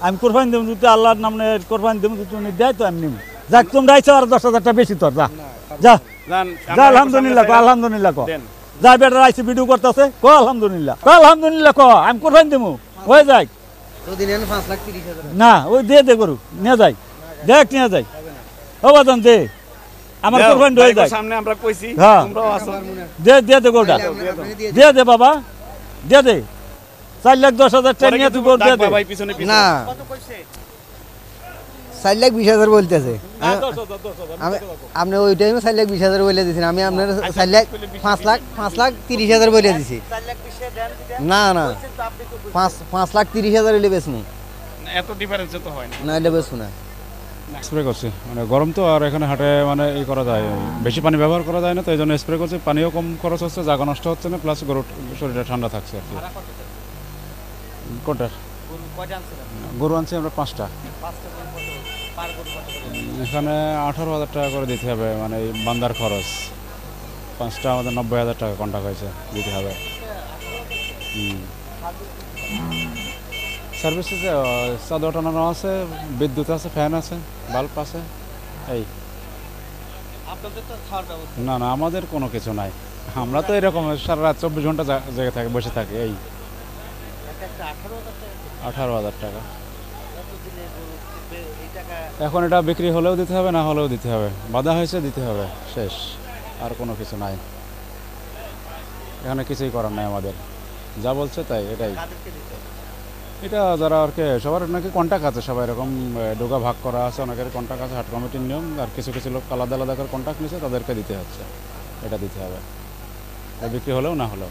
আমি কোরবানি দেব যদি আল্লাহর নামে কোরবানি দেব যদি উনি দেয় তো আমি নিব। যাক তোমরা আইছো আর 10,000 টাকা বেশি তোর যা যা যা আলহামদুলিল্লাহ কো আলহামদুলিল্লাহ কো যা বেটা আইছে ভিডিও করতেছে কো আলহামদুলিল্লাহ কো আমি কোরবানি দেব হয়ে যায় যদি নেন 5,30,000 না ওই দে গরু নিয়ে যাই দেখ নিয়ে যাই ও বাজান দে আমার কোরবানি হয়ে যায় সামনে আমরা কইছি হ্যাঁ তোমরাও আসো দে গরুটা দে বাবা দে 4,10,000 টাকা নিয়ে তুই গরু দে দে ভাই পিছনে না কত কইছে 4,20,000 বলতেছে আমি আপনি ওই টাইমে 4,20,000 বলে দিয়েছেন আমি আপনার 5,30,000 বলে দিছি না না 5,30,000 হইলে বেচমু এত ডিফারেন্স তো হয় না না হইলে বেচমু না স্প্রে করছি মানে গরম তো আর এখানে হাটে মানে ই করা যায় বেশি পানি ব্যবহার করা যায় না তো এই জন্য স্প্রে করছি পানিও কম খরচ হচ্ছে জায়গা নষ্ট হচ্ছে না প্লাস গরুর শরীরটা ঠান্ডা থাকছে আর কি কোনটার গরু আনছি আমরা 5টা এখানে 18,000 টাকা করে দিতে হবে মানে এই বান্দার খরচ 5টা আমাদের 90,000 টাকা কন্ট্যাক্ট হয়েছে দিতে হবে সার্ভিসে চাদর টানানো আছে বিদ্যুৎ আছে ফ্যান আছে বাল্ব আছে এই না না আমাদের কোনো কিছু নাই আমরা তো এরকম সারা রাত 24 ঘন্টা জায়গায় থাকি বসে থাকি এই 18,000 টাকা এখন এটা বিক্রি হলেও দিতে হবে না হলেও দিতে হবে বাধা হয়েছে দিতে হবে শেষ আর কোনো কিছু নাই এখানে কিছুই করার নাই আমাদের যা বলছে তাই এটাই এটা যারা আর কি সবার নাকি কন্ট্যাক্ট আছে সবাই এরকম ডোকা ভাগ করা আছে অনেকের কন্ট্যাক্ট আছে হাট কমিটির নিয়ম আর কিছু কিছু লোক আলাদা আলাদা করে কন্ট্যাক্ট নিচ্ছে তাদেরকে দিতে হচ্ছে এটা দিতে হবে বিক্রি হলেও না হলেও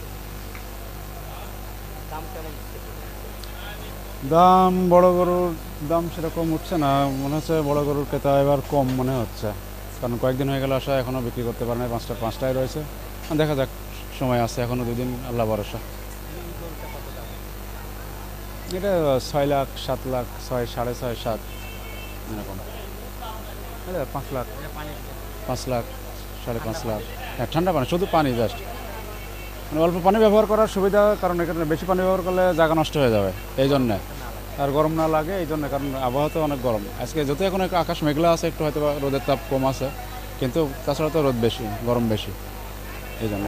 দাম বড় গরুর দাম সেরকম উঠছে না মনে হচ্ছে বড় গরুর ক্রেতা এবার কম মনে হচ্ছে কারণ কয়েকদিন হয়ে গেল আসা এখনও বিক্রি করতে পারে না 5টায় রয়েছে দেখা যাক সময় আছে এখনও 2 দিন আল্লাহ ভরসা এটা 6 লাখ 7 লাখ 6 6.5 7 এরকম 5 লাখ 5 লাখ 5.5 লাখ হ্যাঁ ঠান্ডা পানি শুধু পানি জাস্ট মানে অল্প পানি ব্যবহার করার সুবিধা কারণ এখানে বেশি পানি ব্যবহার করলে জায়গা নষ্ট হয়ে যাবে এই জন্যে আর গরম না লাগে এই জন্য কারণ আবহাওয়া তো অনেক গরম আজকে যত এখন আকাশ মেঘলা আছে একটু হয়তো রোদের তাপ কম আছে কিন্তু তাছাড়া তো রোদ বেশি গরম বেশি এই জন্য